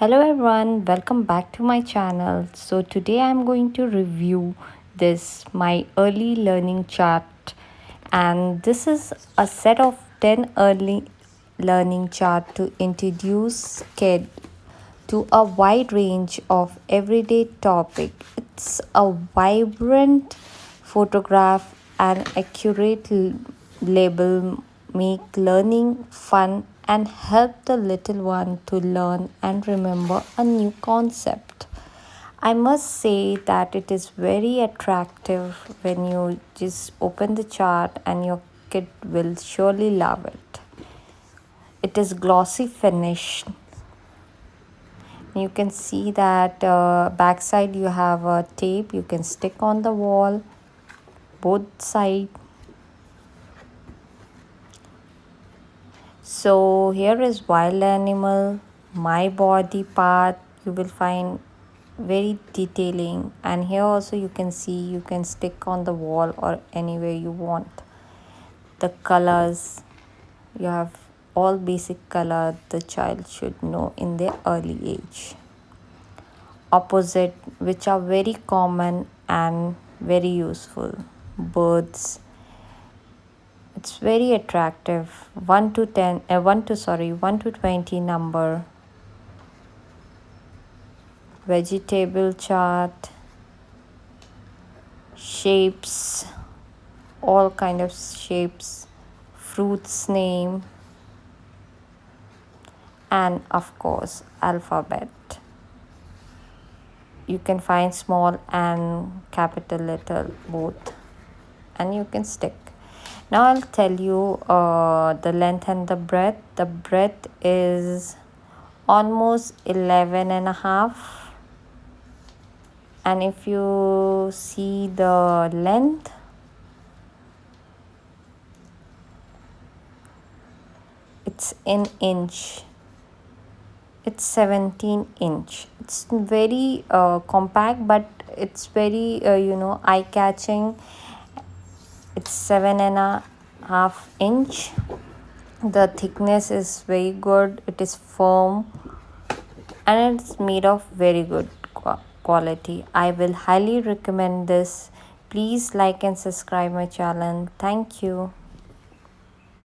Hello everyone, welcome back to my channel. So today I'm going to review this my early learning chart, and this is a set of 10 early learning chart to introduce kid to a wide range of everyday topic. It's a vibrant photograph and accurate label make learning fun and help the little one to learn and remember a new concept. I must say that it is very attractive when you just open the chart, and your kid will surely love it. It is glossy finish. You can see that backside you have a tape you can stick on the wall, both sides. So here is wild animal, my body part. You will find very detailing, and here also you can see you can stick on the wall or anywhere you want. The colors, you have all basic color the child should know in their early age. Opposite, which are very common and very useful. Birds, it's very attractive. 1 to 20 number. Vegetable chart, shapes, all kind of shapes, fruits name, and of course alphabet. You can find small and capital letter both, and you can stick. Now I'll tell you the length and the breadth. The breadth is almost 11 and a half, and if you see the length, it's in inch. It's 17 inch. It's very compact, but it's very eye catching. It's 7.5 inch. The thickness is very good. It is firm and it's made of very good quality. I will highly recommend this. Please like and subscribe my channel. Thank you.